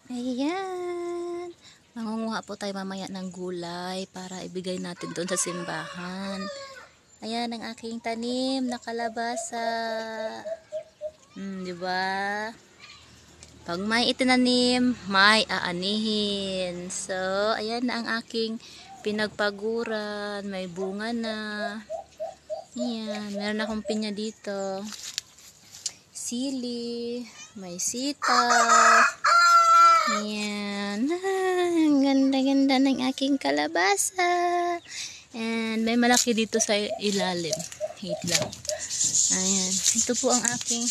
Ayan. Mangunguha po tayo mamaya ng gulay para ibigay natin doon sa simbahan. Ayan ang aking tanim na kalabasa. Di ba? Pag may itinanim, may aanihin. So, ayan na ang aking pinagpaguran. May bunga na. Ayan. Meron akong pinya dito. Sili. May sitaw. Ayan. Ang ganda-ganda ng aking kalabasa. And may malaki dito sa ilalim. Wait lang. Ayan. Ito po ang aking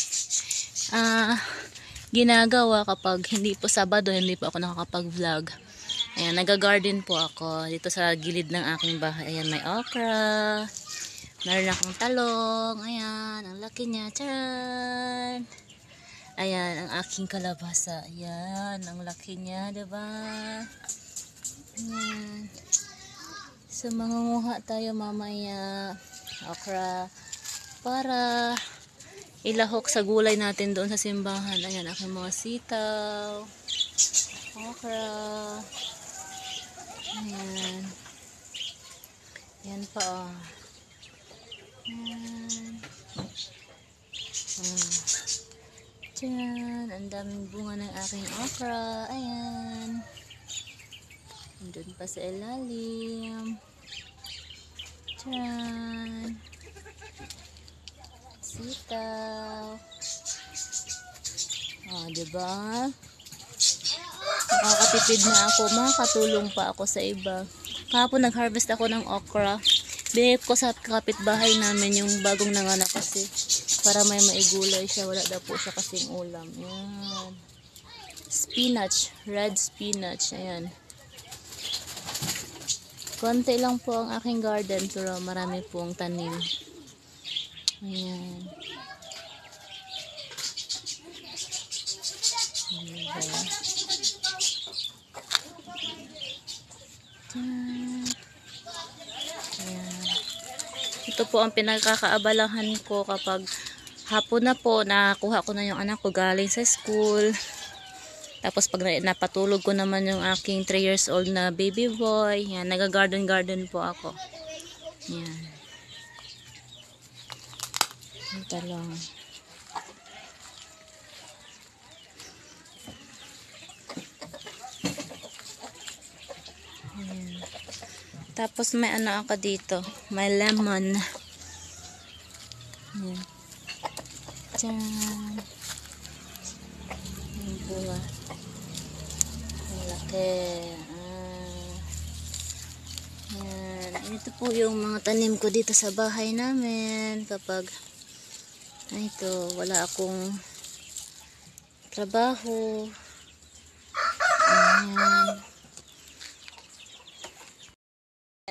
ginagawa kapag hindi po Sabado, hindi po ako nakakapag-vlog. Ayan, nag-garden po ako dito sa gilid ng aking bahay. Ayan, may okra. Meron akong talong. Ayan, ang laki niya. Charan! Ayan, ang aking kalabasa. Ayan, ang laki niya, diba? Ayan. So, mangunguha tayo mamaya. Okra. Para ilahok sa gulay natin doon sa simbahan. Ayan, aking mga sitaw. Okra. Ayan. Ayan pa, oh. Ayan. Diyan, ang daming bunga ng aking okra. Ayan. Doon pa sa ilalim. Diyan. Sitaw. Diba? Nakakatipid na ako. Makakatulong pa ako sa iba. Kahapon nag-harvest ako ng okra. Binigay ko sa kapitbahay namin yung bagong nanganak kasi para may maigulay siya. Wala daw po siya kasing ulam. Ayan. Spinach. Red spinach. Ayan. Konti lang po ang aking garden pero marami pong tanim. Ayan. Ayan. Ito po ang pinagkakaabalahan ko kapag hapon na po, nakuha ko na yung anak ko galing sa school. Tapos pag napatulog ko naman yung aking 3 years old na baby boy, yan, naga-garden po ako. Yan. Ito lang. Yan. Tapos may ano ako dito, may lemon. Yan. Diyan. Yung bunga. Ang laki. Yan. Ito po yung mga tanim ko dito sa bahay namin. Kapag ito, wala akong trabaho. Ayan.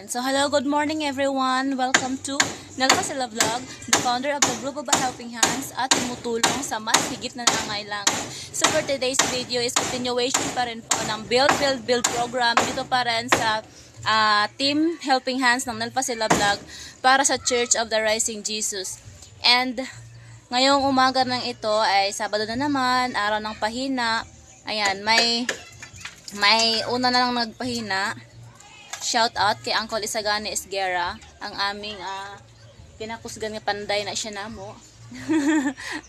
So hello, good morning everyone. Welcome to Nelva Sila Vlog, the founder of the Group of Helping Hands at tumutulong sa mas higit na nangangailangan. So for today's video is continuation pa rin po ng Build program dito pa rin sa Team Helping Hands ng Nelva Sila Vlog para sa Church of the Rising Jesus. And ngayong umaga ng ito ay Sabado na naman, araw ng pahina. Ayan, may una na lang nagpahina. Shout out kay Uncle Isagani Esguera, ang aming pinakusgan nga panday na siya namo.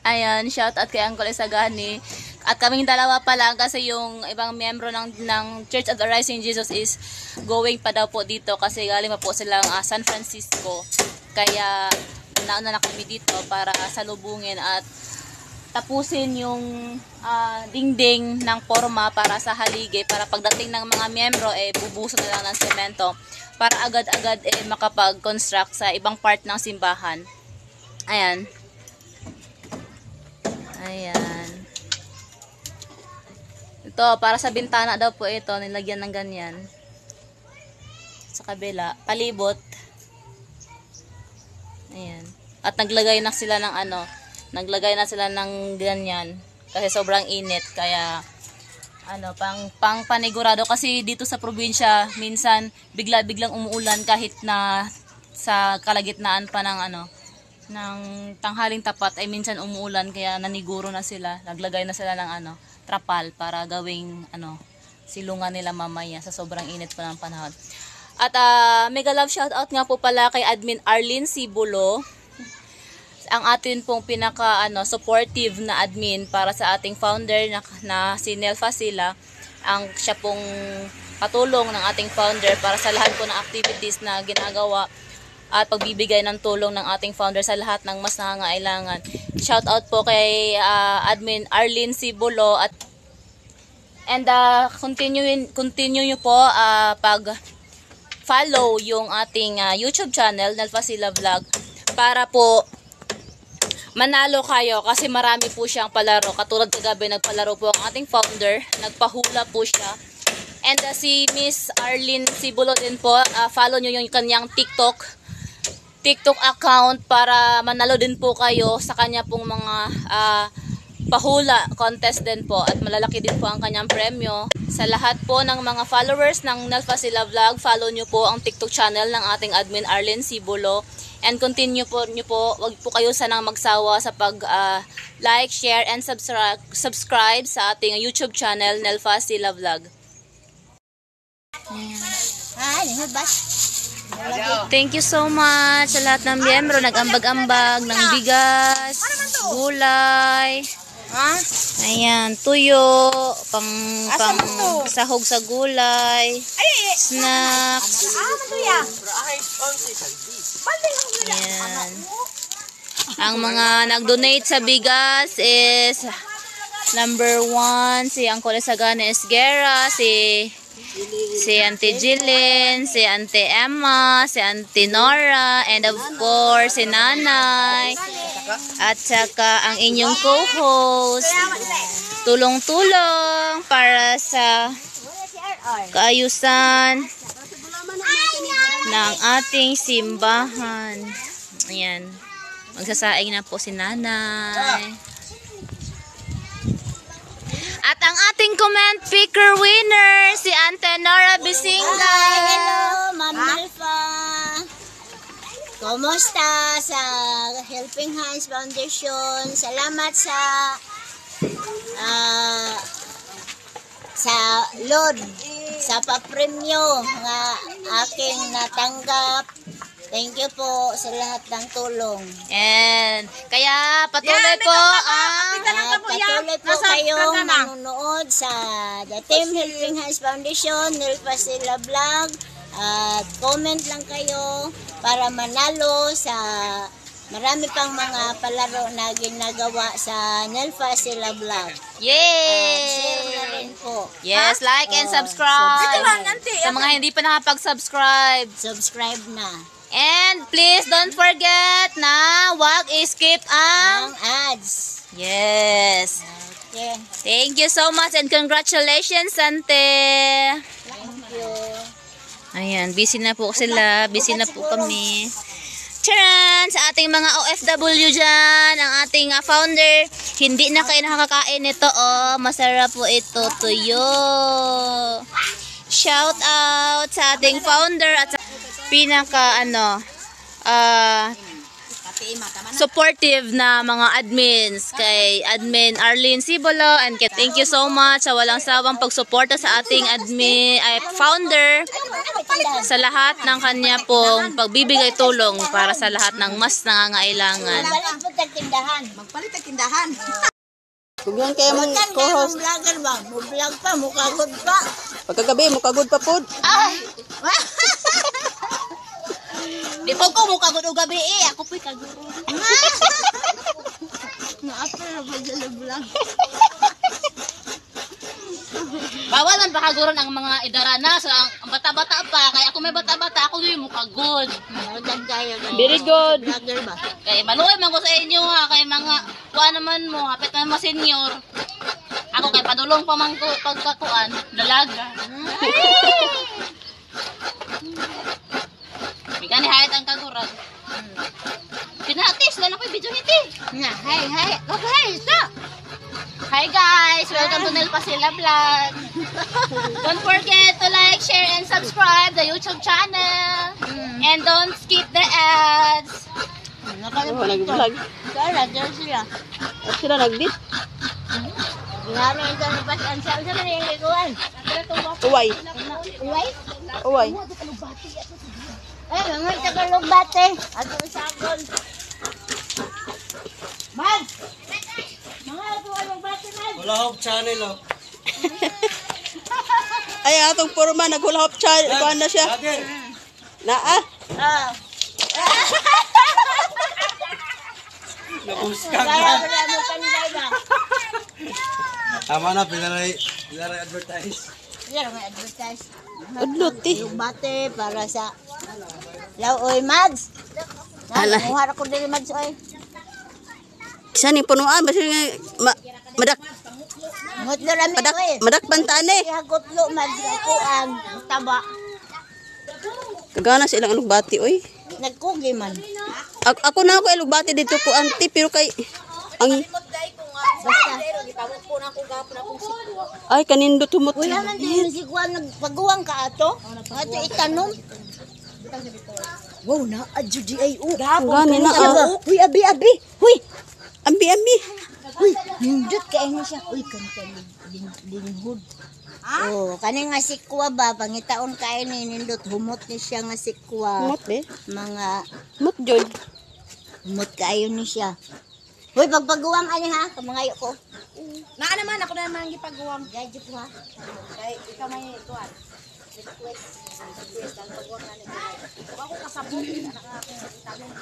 Ayan, shout out kay Uncle Isagani. At kaming dalawa pa lang kasi yung ibang miyembro ng Church of the Rising Jesus is going pa daw po dito kasi galing pa po silang San Francisco. Kaya nauna na kami dito para salubungin at tapusin yung dingding ng forma para sa haligay para pagdating ng mga miyembro bubuso na lang ng semento para agad-agad makapag-construct sa ibang part ng simbahan. Ayan. Ayan. Ito, para sa bintana daw po ito, nilagyan ng ganyan. Sa kabila, palibot. Ayan. At naglagay na sila ng ganyan kasi sobrang init kaya pang panigurado kasi dito sa probinsya minsan biglang umuulan kahit na sa kalagitnaan pa ng ng tanghaling tapat ay minsan umuulan kaya naniguro na sila, naglagay na sila ng trapal para gawing silungan nila mamaya sa sobrang init pa ng panahon. At mega love shoutout nga po pala kay Admin Arlene Sibulo, ang atin pong pinaka supportive na admin para sa ating founder na si Nelfa Sila. Siya pong patulong ng ating founder para sa lahat po ng activities na ginagawa at pagbibigay ng tulong ng ating founder sa lahat ng mas nangangailangan. Shoutout po kay Admin Arlene Sibulo and continue nyo po pag follow yung ating YouTube channel Nelfa Sila Vlog para po manalo kayo kasi marami po siyang palaro. Katulad kagabi nagpalaro po ang ating founder, nagpahula po siya. And si Miss Arlene Sibulo din po, follow nyo yung kanyang TikTok account para manalo din po kayo sa kanya pong mga pahula contest din po at malalaki din po ang kanyang premyo. Sa lahat po ng mga followers ng Nelfa Sila Vlog, follow nyo po ang TikTok channel ng ating admin Arlene Sibulo. And continue po nyo po, wag po kayo sanang magsawa sa like, share, and subscribe sa ating YouTube channel, Nelfa Sila Vlog. Thank you so much sa lahat ng miyembro, nag-ambag-ambag ng bigas, gulay, ayan, tuyo, pang sahog sa gulay, snacks. Ayan. Ang mga nag-donate sa bigas is number 1, si Angkol Sagana Esguera, si Auntie Jillian, si Auntie Emma, si Auntie Nora, and of course, si Nanay. At saka ang inyong co-host. Tulong-tulong para sa kaayusan ng ating simbahan. Ayan. Magsasaing na po si Nanay. At ang ating comment picker winner, si Ante Nora Bisinga. Hello, Ma'am Nelfa. Kumusta sa Helping Hands Foundation? Salamat sa load, sa papremyo nga aking natanggap. Thank you po sa lahat ng tulong. And kaya patuloy po kayong manunood sa The Team Helping Hands Foundation, Nelfa Sila Vlog. At comment lang kayo para manalo sa marami pang mga palaro na ginagawa sa Nelfa Sila Vlog. Yay! Share na rin po. Yes, like and subscribe. Sa mga hindi pa nakapag-subscribe, subscribe na. and please don't forget na wag skip ang ads. Yes. Okay. Thank you so much and congratulations, Ante. Thank you. Ayan, busy na po sila. Busy na po kami. Charan! Sa ating mga OFW dyan, ang ating founder, hindi na kayo nakakakain nito. Oh, masarap po ito, tuyo. Shout out sa ating founder at sa pinaka supportive na mga admins kay Admin Arlene Sibulo and thank you so much sa walang sawang pagsuporta sa ating founder sa lahat ng kanya pong pagbibigay tulong para sa lahat ng mas nangangailangan. Magpalit ang tindahan. Kugyan kayo mong co-host. Vlogger ba? Mo-vlog pa, mukagod pa. Pagkagabi, mukagod pa po. Ay! Di po ko mukagod o gabi ako po'y kagod. Naapar na ba dyan vlog? Bawalan pakaguron ang mga idarana sa ang bata-bata pa. Kaya ako may bata-bata, ako yung mukagod. Very good. Vlogger ba? Kaya maluoy man ko sa inyo ha. Kaya mga kuha naman mo, hapit na mga senior. Ako kay padulong pa man ko pagkakuan, dalaga. Bigani hayat ang kaguran. Pinatis lang ako yung video hiti. Hi. Okay, stop. Hi guys! Welcome to Nelfa Sila Vlog. Don't forget to like, share, and subscribe the YouTube channel. And don't skip the ads. Nag-vlog. Kaya, dyan sila. At sila nag-dip. Gihano ito na pasan sa man yung liguan. Uway. Uway? Uway. Eh, mga tagalog bate. Ato sagol. Mag! Mga tagalog bate, Mag! Wala hop channel oh. Ay, atong purma, naghulahop child. Kuhan na siya. Lager. Naa. Ah. Nabuskag Kaya na. ko na mo kanilay ba? Tama na, pinaray advertise. Yan may advertise. Udlot eh. Yung bate para sa Laoy Mads. Ala. Muhara ko dili Mads oy. Isa ni punuan. Basta nga, madak, Ngot na rami madak, oy. madak bantane. Ihagotlo Mads kuan taba. Kagana sa ilang alugbati, oy. Nagkugi man. Ako na ako alugbati dito po, auntie. Pero kay, ang, Basta. ay, kanindo tumot. Uy naman din si kuan nagpaguwang ka ato. Ato itanom. Wow na adyo di ay u. Gani na, ah. Uy abi. Uy. Ambi. Uy, nindot ka ano siya. Uy, kanta linhod. Oh, kani nga sikwa ba pangitaon kay ni nindot humot ni siya nga sikwa. Mot, be. Mga Mot, Jod. humot kayo ni siya. Uy, pagpaguwang ani ha, kamangayo ko. Naa naman, ako na naman ang gipagawa. Gadget ko ha. Kay ikaw may ituan. Request ang paggawa nga nito. Ako kasabot, anak akong itanong.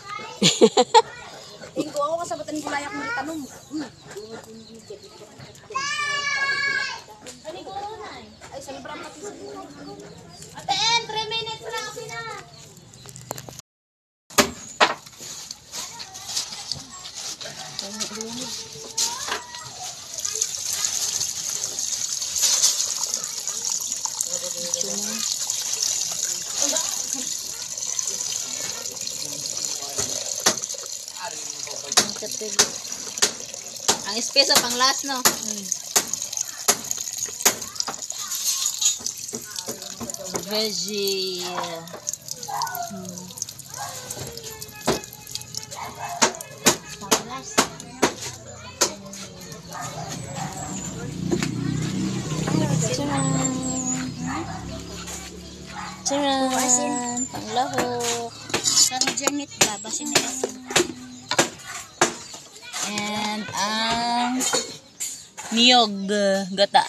Tingko ako kasabot ang gulay akong itanong. Ay, sa librang pati sa Ate En, 3 minutes na ako na. Ang espeso pang last, no? Veggie. Panglas. Charan! Panglahok. Parang janit ba? Basin nila. And ang niyog gata.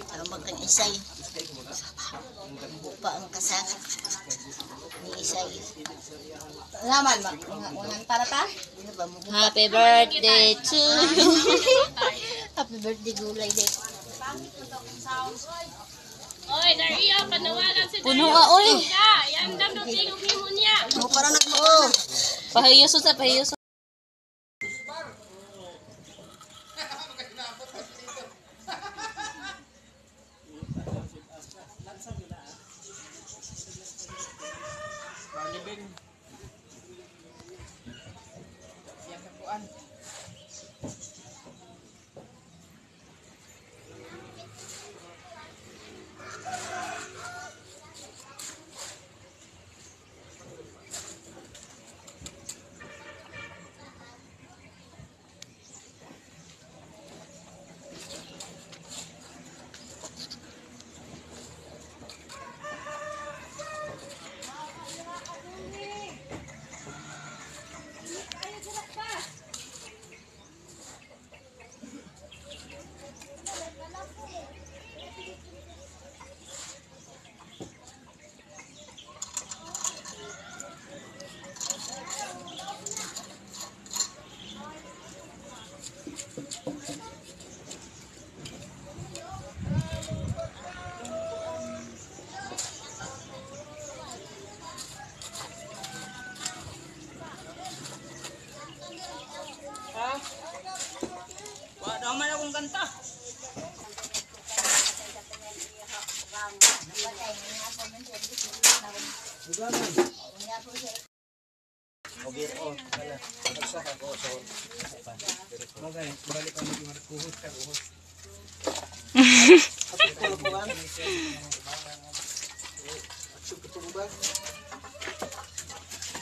Tawag kang isay. Bupa ang kasaka. Ni isay. naman, mga tarata. Ano ba mo? Happy birthday to you. Happy birthday gulay day. Oy, Daria, panawagan si Puno ka, oy. Yan dam do tingog himo niya. Parang Oh, Pahiyoso sa pahiyoso.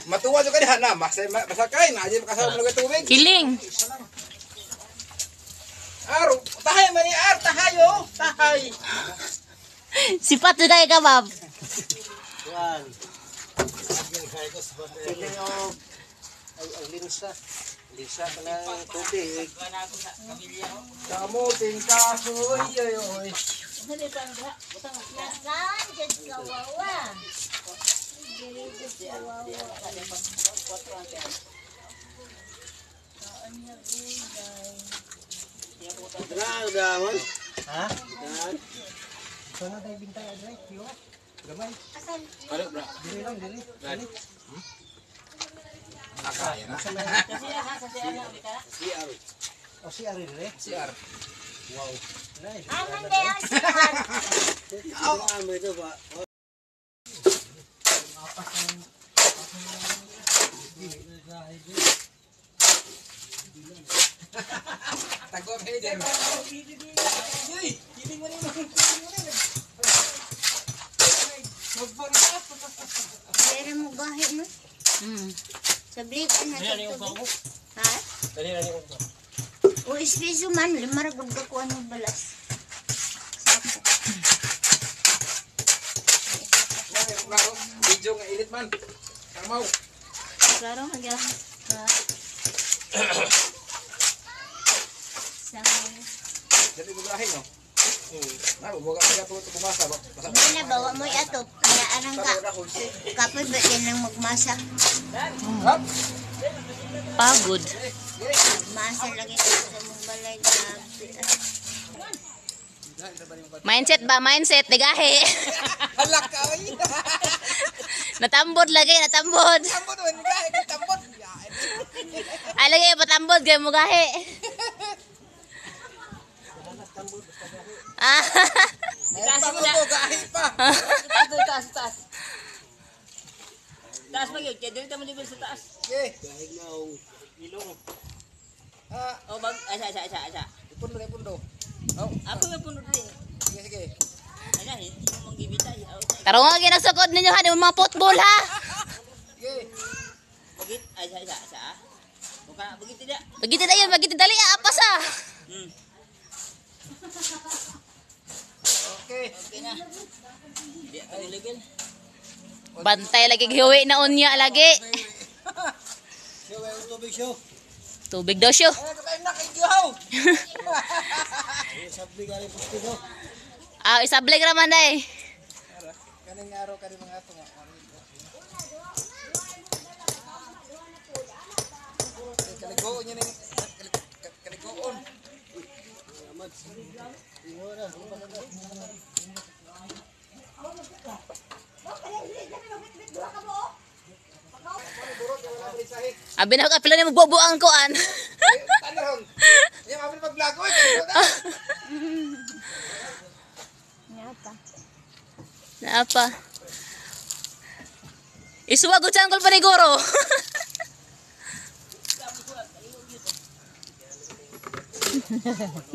Matuwa jo kani hana, masakay na aja makasama ng tubig. Kiling. kayo. Tahay. Sipat na kayo ka, ma'am. Yan. Pili yung ang linsa. Linsa ka ng tubig. Kamuting kasoy. Oy. Nasaan dyan kawawa? Dra, dahon. Ha? Dahon. Sana tayo bintay adre. Yo. Gamay. Ano, bra? Dili lang, dili. Brad. CR. O si Ari dire. CR. Nice. Aman na yung siyan. Ano ito ba? Tagwa kayo dyan. Uy! Hiling mo rin mo. Pero mo gahi mo. Sablitan na ito. Ha? O espeso man, limar gagkakuan ng balas. Video nga init man. Kamaw. Klaro, nagyan. Dali mo gahin no. Naro mo ga po bumasa ba. Hindi na bawa mo yato. Kaya arang ka. Kapoy ba yan ang magmasa? Hop. Pagod. Masa lagi ko sa mong balay. Mindset ba? Mindset. Digahe. Halak ka oy. Natambod lagi, natambod. Tambot man gahin tambot. Ay, lagi patambod. Gaya mo gahe. Ah. Tambot mo gahin pa. Taas pa yun, kaya dito mo level sa taas. Okay. Dahil na ang ilong. Ah, O bag, asa. pundo kay pundo. Oh, Ako yung puno din. sige sige. Asa, hindi mo manggibitay. Taro nga ginasukod ninyo ha, di mo mga football ha. Sige. Bagit, asa. Buka, bagit tidak. Bagiti na yun, bagiti dali apas ha. Okay. Okay na. Hindi ako level. Bantay lagi hiwi na unya lagi. Siya, may tubig siya. Tubig daw siya. Ano kayo na kay Gihaw? Sabi galing pustigo. Ah, isablig raman day. Kaning araw kani mga ato nga. Kaligoon niya ning kaligoon. Abi na ka pila ni magbubuang kuan. Tanron. Yung apil pag-vlog oy. Na apa? Isuwa ko changkol paniguro.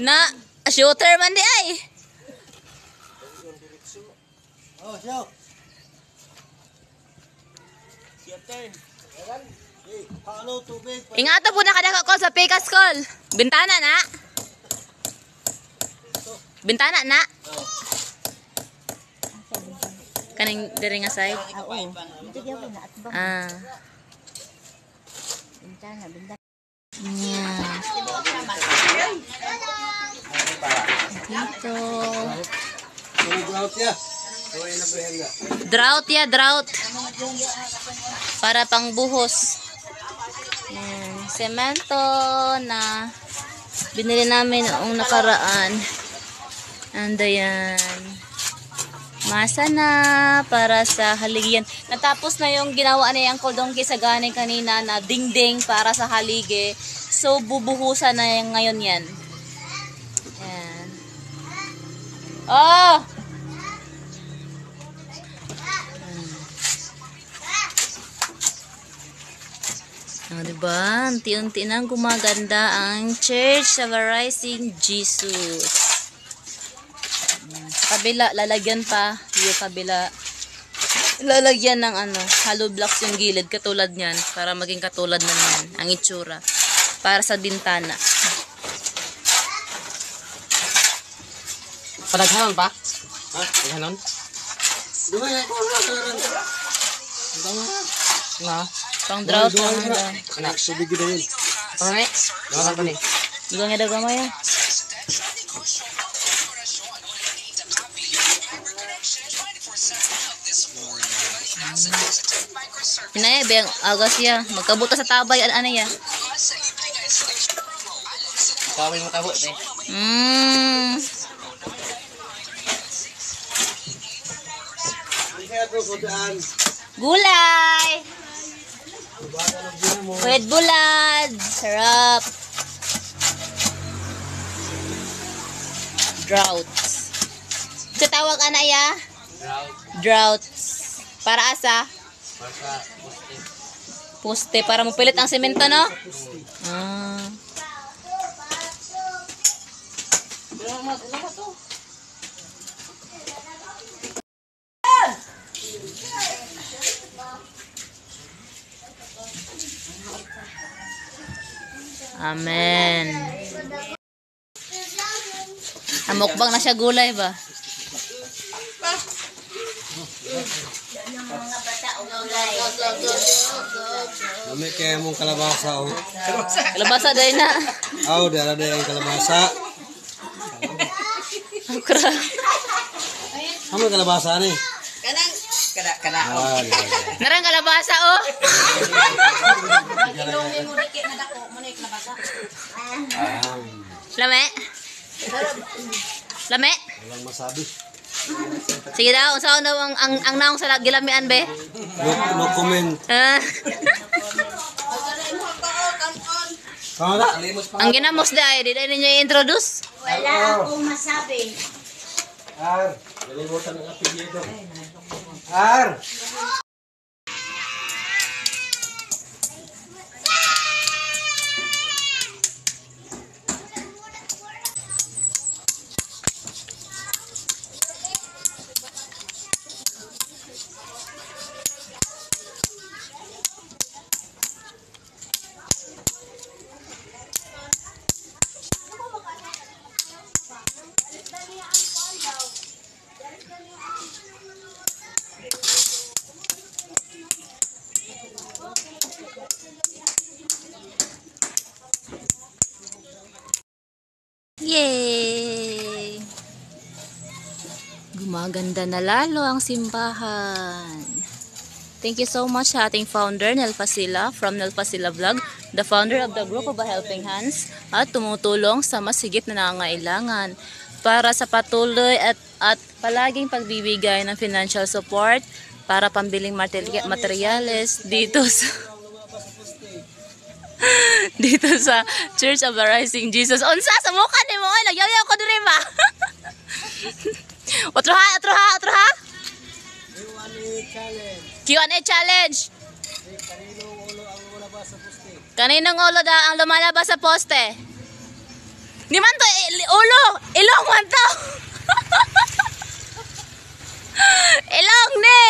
Na, shooter man di ay. Oh, siya. Paano tubig? Ingata po na kadaka ko sa Pecas Call. Bintana na. Bintana na. Kaning diri nga side. Ito kaya po na at ba? Ah. Bintana. Yeah. Dito. Tulog siya. Tuloy na prehenda. Drought ya, drought. Para pang buhos. Yan. Semento na binili namin noong nakaraan. Ando yan. Masa na para sa haligyan. Natapos na yung ginawa ni Uncle Donkey sa gani kanina na dingding para sa haligi. So, bubuhusan na yung ngayon yan. Yan. Oh! Diba? Unti-unti nang gumaganda ang Church of the Rising Jesus. Sa kabila, lalagyan pa. Yung kabila, lalagyan ng hollow blocks yung gilid katulad niyan para maging katulad naman ang itsura para sa bintana. Padaghanon pa? Ha? Padaghanon? Duhay ako lang. Na? Pang drought lang. Anak subig gid yun. Ano ni? Ano pa ni? Dugang nga daw gamay. Hinaya, biyang agas siya. Magkabuta sa tabay, ano ya? Kawin mo tabo ni. Gulay! With bulad! Sarap! Droughts. Sa tawag ana ya? Droughts. Para asa? Basta poste. Poste. Para mapilit ang semento, no? Ah. Amen. Amokbang na siya gulay ba? Kami kaya mong kalabasa oh. Kalabasa dahil na. Aw, dala yung kalabasa. Okra. Amo kalabasa ni. Kana. Narang kalabasa oh. Lame. Lame. Walang masabi. Sige daw, unsa daw ang naong sa gilamian be? No comment. Ah. Kamo na? Ang ginamos dai, di ninyo i-introduce. Wala akong masabi. Ar, nalimutan ang apelyido. Ar. Yay! Gumaganda na lalo ang simbahan. Thank you so much sa ating founder, Nel Fasila, from Nel Fasila Vlog, the founder of the Group of Helping Hands, at tumutulong sa mas higit na nangangailangan para sa patuloy at palaging pagbibigay ng financial support para pambiling materyales dito sa Church of the Rising Jesus. Unsa sa mukha ni mo? Ay, nagyaw-yaw ko diri ba? Otro ha. Q&A challenge. Kaninong ulo ang lumalabas sa poste? Di man to ulo, ilong man to. Ilong ni.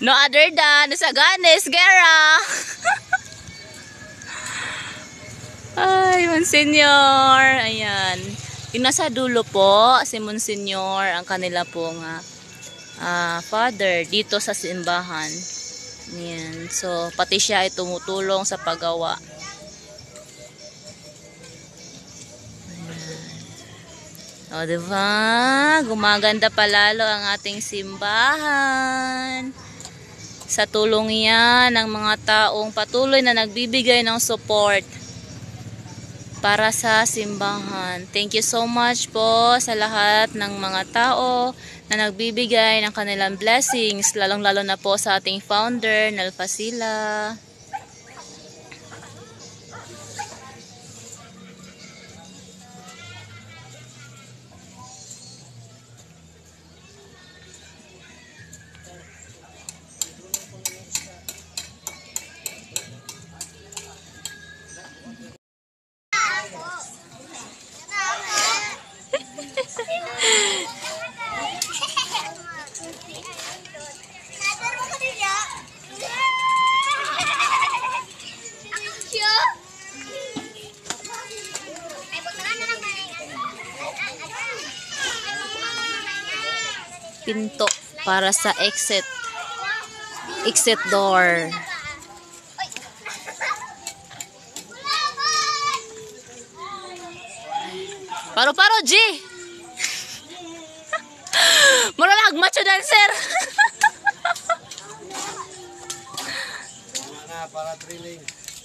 No other than Saganes Guerra. Ay, Monsignor. Ayan. Yung nasa dulo po, si Monsignor, ang kanila pong father dito sa simbahan. Ayan. So, pati siya ay tumutulong sa paggawa. Ayan. O, diba? Gumaganda palalo ang ating simbahan. Sa tulong yan ng mga taong patuloy na nagbibigay ng support para sa simbahan. Thank you so much po sa lahat ng mga tao na nagbibigay ng kanilang blessings, lalong-lalo na po sa ating founder, Nel Fasila. pinto para sa exit door. Paro-paro, G! Mura macho dancer!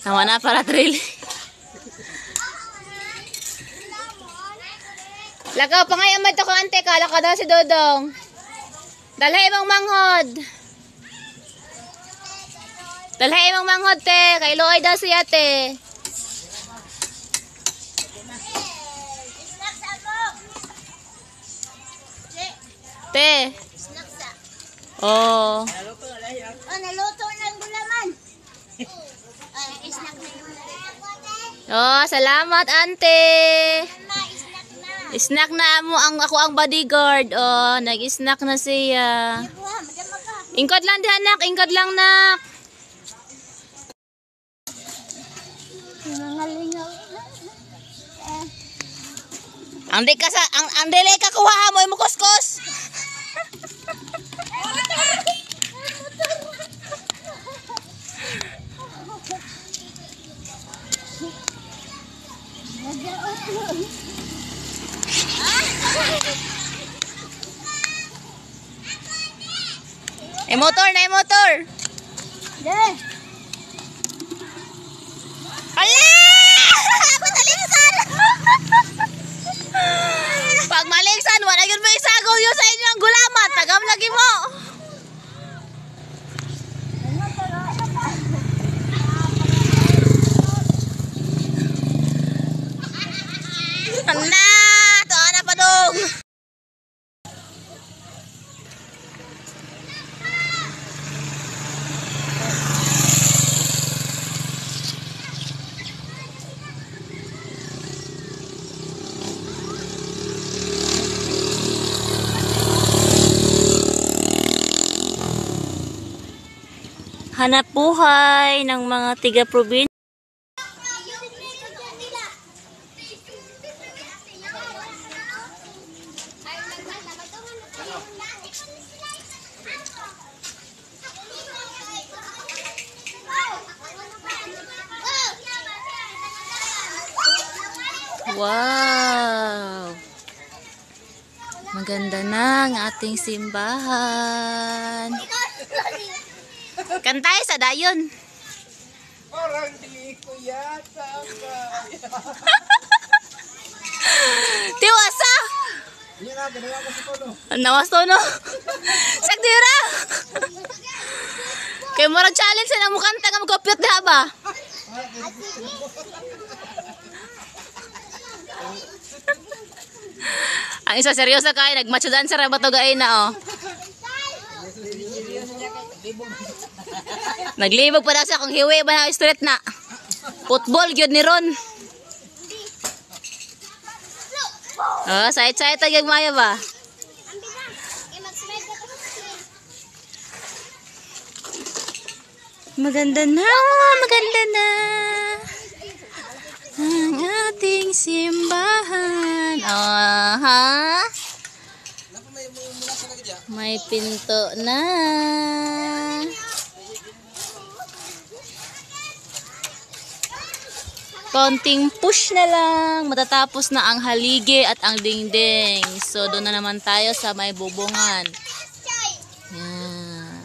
Tama na para trailing. Lakaw pa ngayon mo ito ko ante ka. Lakaw daw si Dodong. Dalhay mong manghod. Dalhay mong manghod te. Kay Loy daw siya te. Te. Oh. Oh, naluto ng gulaman. Snack na yung Oh, salamat ante. Snack na mo ako ang bodyguard. Oh, nag-snack na siya. Ingkod lang di anak, ingkod lang nak. Ang di ka sa ang dili ka kuha mo imo kuskus. Motor na motor. Yeah. Ala! Ako taliksan. Pag maliksan, wala yun mo isagaw yun sa inyong gulaman. Tagam lagi mo. Anda! Ito na pa dong. Hanap buhay ng mga tiga-probinsya. Wow! Maganda na ang ating simbahan. Kantay sa dayon. Parang di ko yata Tiwasa. Nawas to no. Sagdira. Kay murag challenge na mo kanta nga magkopyot diha ba? Ang isa seryoso kay nagmacho dancer ba to gaay na oh. Naglibog pa daw siya kung hiwi ba na street na. Football gyud ni Ron. Oh, side-side tag maya ba? Maganda na, maganda na. Ang ating simbahan. Aha. May pinto na. Konting push na lang, matatapos na ang haligi at ang dingding. So, doon na naman tayo sa may bubungan. Yan.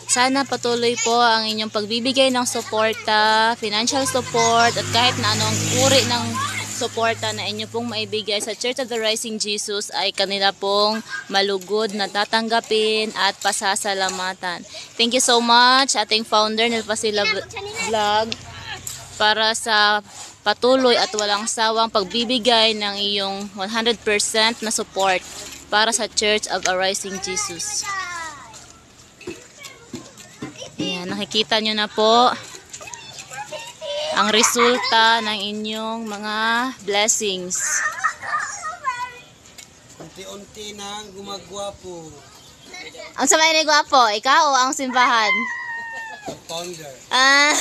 Sana patuloy po ang inyong pagbibigay ng suporta, financial support, at kahit na anong uri ng suporta na inyo pong maibigay sa Church of the Rising Jesus ay kanila pong malugod na tatanggapin at pasasalamatan. Thank you so much, ating founder, Nelpasila Vlog, para sa patuloy at walang sawang pagbibigay ng iyong 100% na support para sa Church of the Rising Jesus. Ayan, nakikita nyo na po ang resulta ng inyong mga blessings. unti-unti nang gumagwapo. Ang sabay ni Gwapo, ikaw o ang simbahan? Founder. Ah.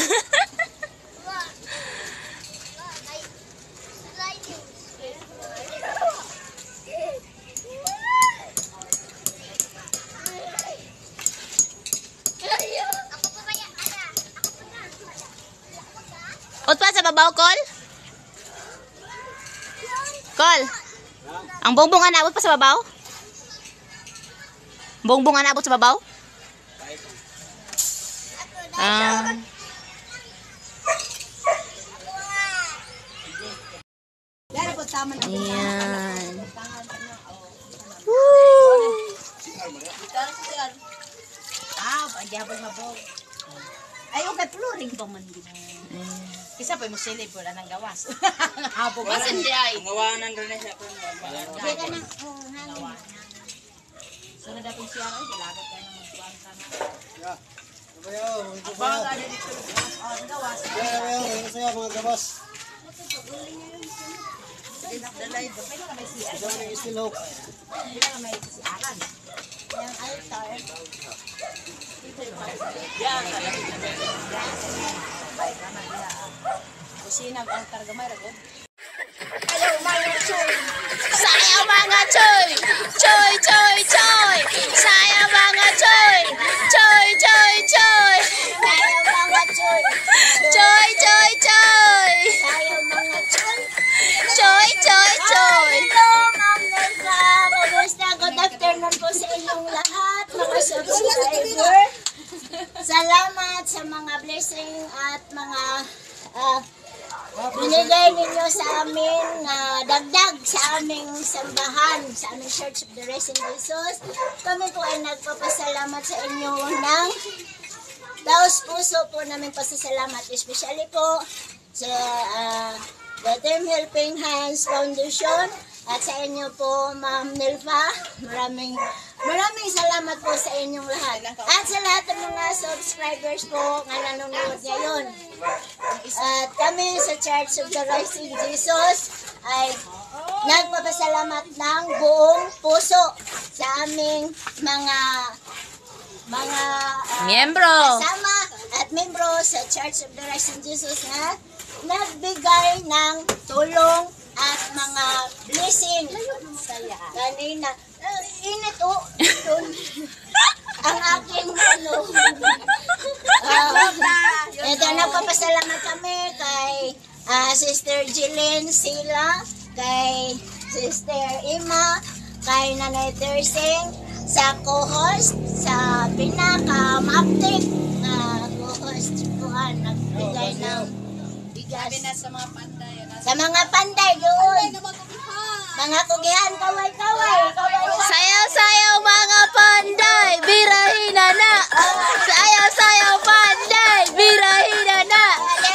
babaw, Col? Col? Ang bongbong naabot pa sa babaw? Bongbong naabot sa babaw? Ayan. Ay, okay, pluring ba man din? Isa pa mo silip wala nang gawas. Habo ba? Ang gawanan rin na siya. Hindi ka na. So na dapat siya rin, ilagot ka na magkuhan ka na. Baka na dito. Ang gawas. mga gabas. Dalay ba? Pwede ka may siya. Istilok. Pwede ka may siaran. Yung altar. Kusina, ang altar gamay ragod. Sayaw mga choy! Choy, choy, choy! Sayaw mga choy! Choy, choy, choy! Sayaw mga choy. Choy, choy, choy! Sayaw mga choy. Choy, choy, choy! Hello, Ma'am Nelva. Kamusta? Good afternoon po sa inyong lahat, mga subscriber. Salamat sa mga blessing at mga binigay ninyo sa amin na dagdag sa aming sambahan, sa aming Church of the Risen Jesus. Kami po ay nagpapasalamat sa inyo ng taos puso po namin pasasalamat, especially po sa The Team Helping Hands Foundation at sa inyo po, Ma'am Nelva. Maraming salamat po sa inyong lahat. At sa lahat ng mga subscribers po na nanonood ngayon. At kami sa Church of the Rising Jesus ay nagpapasalamat ng buong puso sa aming mga Miyembro! kasama at membro sa Church of the Rising Jesus na nagbigay ng tulong at mga blessing. Kanina, init o. Ang aking ito, nagpapasalamat kami kay Sister Jillian Sila, kay Sister Ima, kay Nanay Tersing, sa co-host, sa pinaka-maptic na co-host ko, nagbigay ng bigas. Sa mga panday doon. Mga kugihan, kaway-kaway. Sayaw, sayaw mga panday! Birahin na! Sayaw, sayaw panday! Birahin na!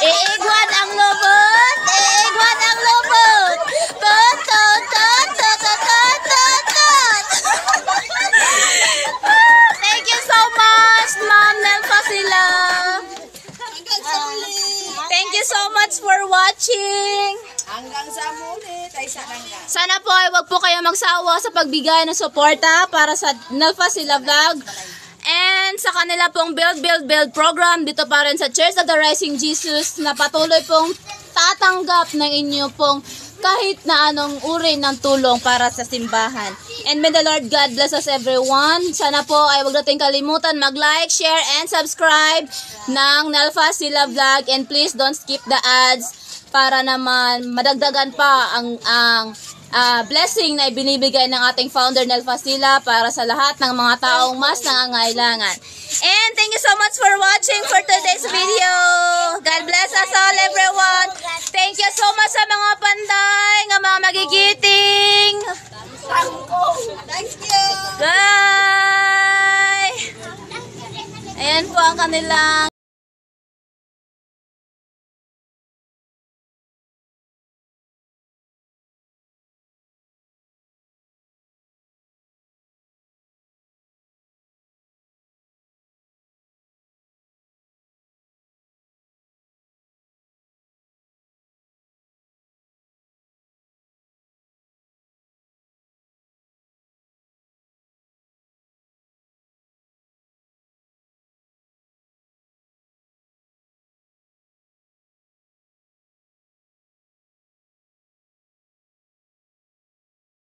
Iigwan ang lubot! Iigwan ang lubot! Tot, tot, tot, tot, tot, tot, tot, tot! Thank you so much, Ma'am Nelva sila! Thank you so much for watching! Hanggang sa muli, tayo sa hanggang. Sana po ay wag po kayo magsawa sa pagbigay ng suporta para sa Nelva Sila Vlog and sa kanila pong build program dito pa rin sa Church of the Rising Jesus na patuloy pong tatanggap ng inyo pong kahit na anong uri ng tulong para sa simbahan. And may the Lord God bless us everyone. Sana po ay wag natin kalimutan mag-like, share, and subscribe ng Nelva Sila Vlog and please don't skip the ads para naman madagdagan pa ang blessing na ibinibigay ng ating founder Nelva Sila para sa lahat ng mga taong mas nangangailangan. And thank you so much for watching for today's video. God bless us all everyone. Thank you so much sa mga panday, ng mga magigiting. Thank you! Bye! Ayan po ang kanilang